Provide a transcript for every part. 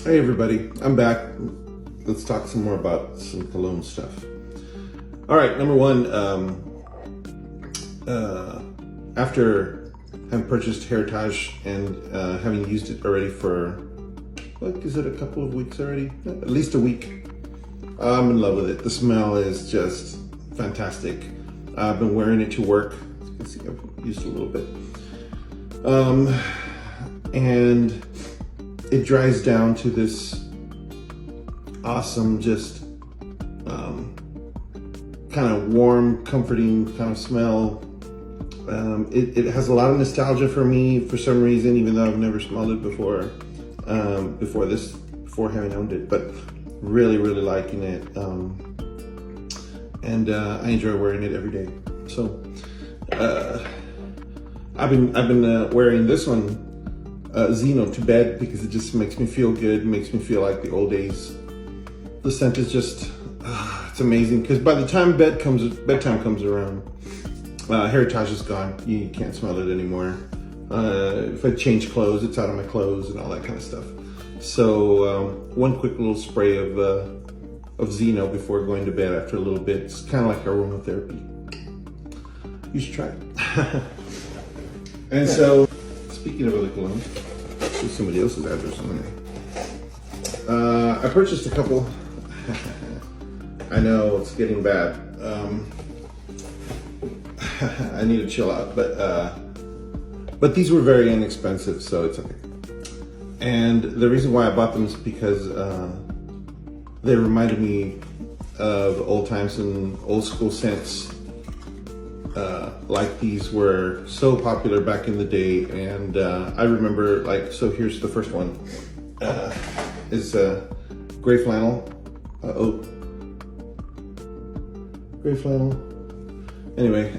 Hey everybody, I'm back. Let's talk some more about some cologne stuff. All right, number one, after having purchased Heritage and having used it already for, is it a couple of weeks already? At least a week. I'm in love with it. The smell is just fantastic. I've been wearing it to work. As you can see, I've used a little bit. And it dries down to this awesome, just kind of warm, comforting kind of smell. It has a lot of nostalgia for me for some reason, even though I've never smelled it before having owned it, but really liking it. And I enjoy wearing it every day. So I've been wearing this one, Zeno, to bed because it just makes me feel good, makes me feel like the old days. The scent is just, it's amazing because by the time bedtime comes around, Heritage is gone. You can't smell it anymore. If I change clothes, it's out of my clothes and all that kind of stuff. So one quick little spray of Zeno before going to bed after a little bit. It's kind of like aromatherapy. You should try it. And so, speaking of other cologne, there's somebody else's address on there. I purchased a couple. I know it's getting bad. I need to chill out, but these were very inexpensive, so it's okay. And the reason why I bought them is because they reminded me of old times and old school scents. Like these were so popular back in the day, and I remember, like, so here's the first one. Is Grey Flannel. Grey Flannel. Anyway,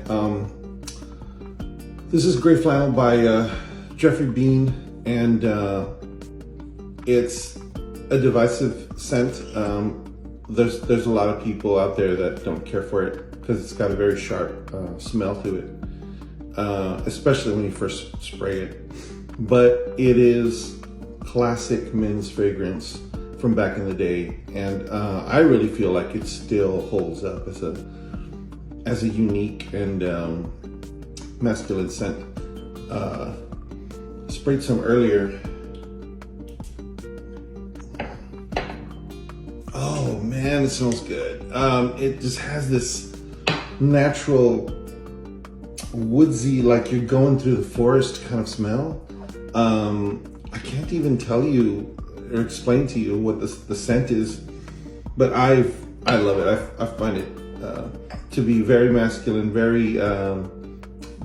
this is Grey Flannel by Jeffrey Bean, and it's a divisive scent. There's a lot of people out there that don't care for it because it's got a very sharp smell to it, especially when you first spray it. But it is classic men's fragrance from back in the day, and I really feel like it still holds up as a unique and masculine scent. Sprayed some earlier. Oh man, it smells good. It just has this natural woodsy, like you're going through the forest kind of smell. I can't even tell you or explain to you what the scent is, but I love it. I find it to be very masculine, very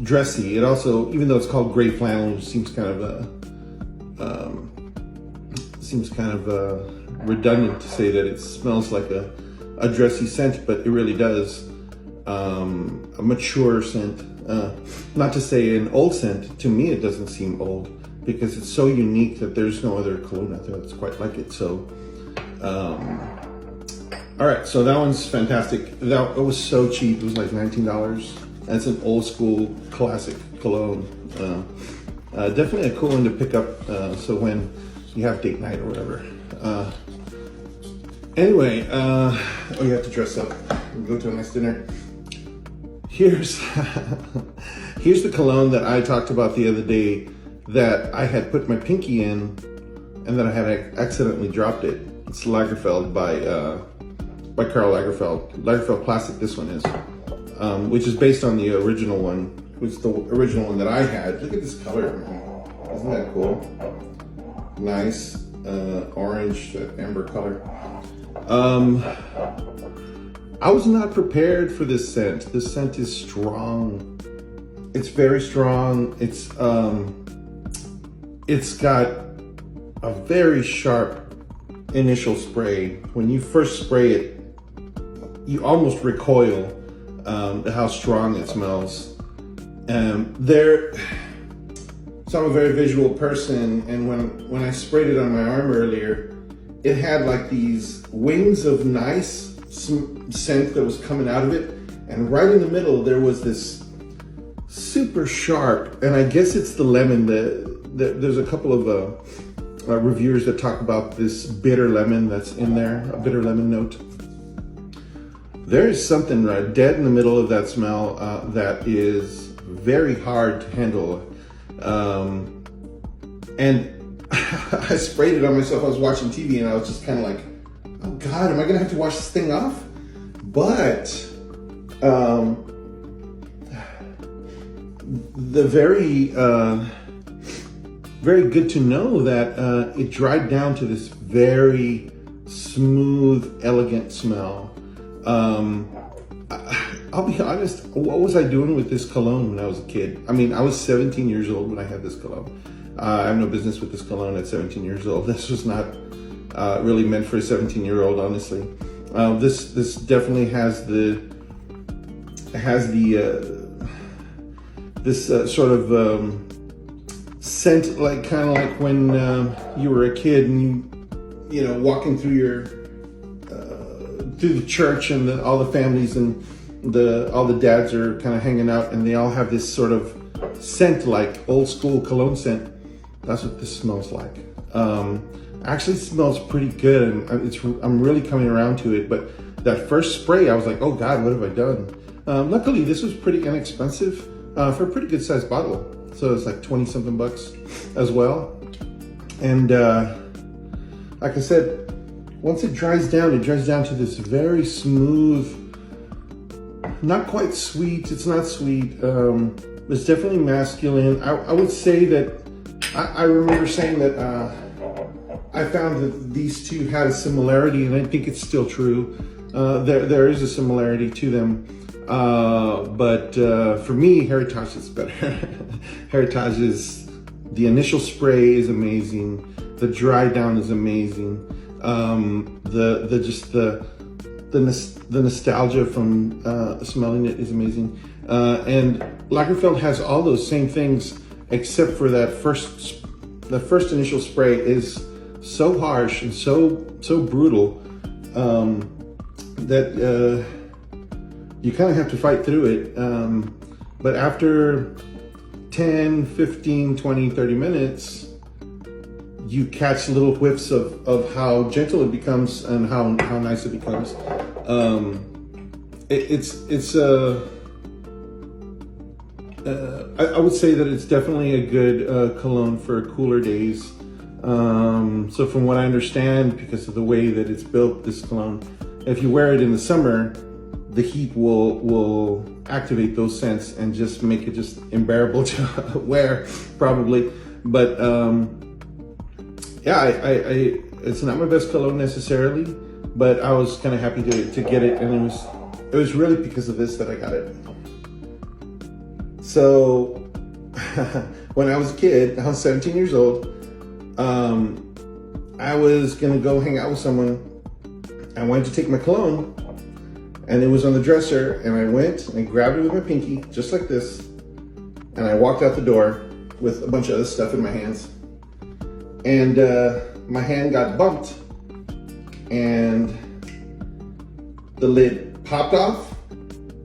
dressy. It also, even though it's called Grey Flannel, it seems kind of redundant to say that it smells like a dressy scent, but it really does. A mature scent, not to say an old scent. To me, it doesn't seem old because it's so unique that there's no other cologne out there that's quite like it. So, all right, so that one's fantastic. It was so cheap. It was like $19. That's an old school classic cologne. Definitely a cool one to pick up. So when you have date night or whatever. Anyway, you have to dress up and go to a nice dinner. Here's the cologne that I talked about the other day that I had put my pinky in and then I had accidentally dropped it. It's Lagerfeld by Karl Lagerfeld. Lagerfeld Classic, this one is, which is based on the original one, which is the original one that I had. Look at this color, man. Isn't that cool? Nice orange, amber color. I was not prepared for this scent. This scent is strong. It's very strong. It's got a very sharp initial spray. When you first spray it, you almost recoil how strong it smells. So I'm a very visual person, and when I sprayed it on my arm earlier, it had like these wings of nice scent that was coming out of it, and right in the middle there was this super sharp, and I guess it's the lemon. There's a couple of reviewers that talk about this bitter lemon that's in there, a bitter lemon note. There is something right dead in the middle of that smell that is very hard to handle. And I sprayed it on myself. I was watching TV and I was just kind of like, oh God, am I gonna have to wash this thing off? But the very good to know that it dried down to this very smooth, elegant smell. I'll be honest, what was I doing with this cologne when I was a kid? I mean, I was 17 years old when I had this cologne. I have no business with this cologne at 17 years old. This was not really meant for a 17-year-old, honestly. This definitely has this sort of scent, like kind of like when you were a kid and you know, walking through through the church and all the families and all the dads are kind of hanging out and they all have this sort of scent, like old school cologne scent. That's what this smells like. Actually smells pretty good, and I'm really coming around to it. But that first spray, I was like, oh God, what have I done? Luckily, this was pretty inexpensive for a pretty good sized bottle. So it's like 20 something bucks as well. And like I said, once it dries down to this very smooth, not quite sweet. It's not sweet. It's definitely masculine. I would say that, I remember saying that I found that these two had a similarity, and I think it's still true. There is a similarity to them. But for me, Heritage is better. Heritage is, the initial spray is amazing. The dry down is amazing. The nostalgia from smelling it is amazing. And Lagerfeld has all those same things, except for that first initial spray is so harsh and so brutal that you kind of have to fight through it. But after 10, 15, 20, 30 minutes, you catch little whiffs of how gentle it becomes and how nice it becomes. I would say that it's definitely a good cologne for cooler days. So from what I understand, because of the way that it's built, this cologne, if you wear it in the summer, the heat will activate those scents and just make it just unbearable to wear, probably. But yeah, it's not my best cologne necessarily, but I was kind of happy to get it, and it was really because of this that I got it. So when I was a kid, I was 17 years old. I was gonna go hang out with someone. I wanted to take my cologne, and it was on the dresser, and I went and grabbed it with my pinky, just like this, and I walked out the door with a bunch of other stuff in my hands. And my hand got bumped, and the lid popped off,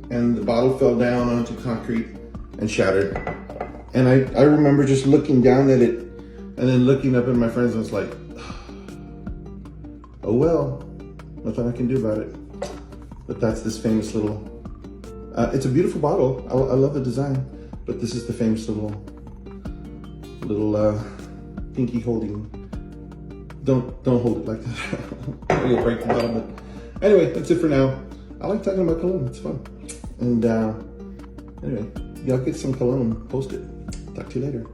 and the bottle fell down onto concrete and shattered. And I remember just looking down at it and then looking up at my friends, and I was like, oh well, nothing I can do about it. But that's this famous little, it's a beautiful bottle. I love the design, but this is the famous little pinky holding. Don't hold it like that. You'll break the bottle. But anyway, that's it for now. I like talking about cologne. It's fun. And anyway, y'all get some cologne. Post it. Talk to you later.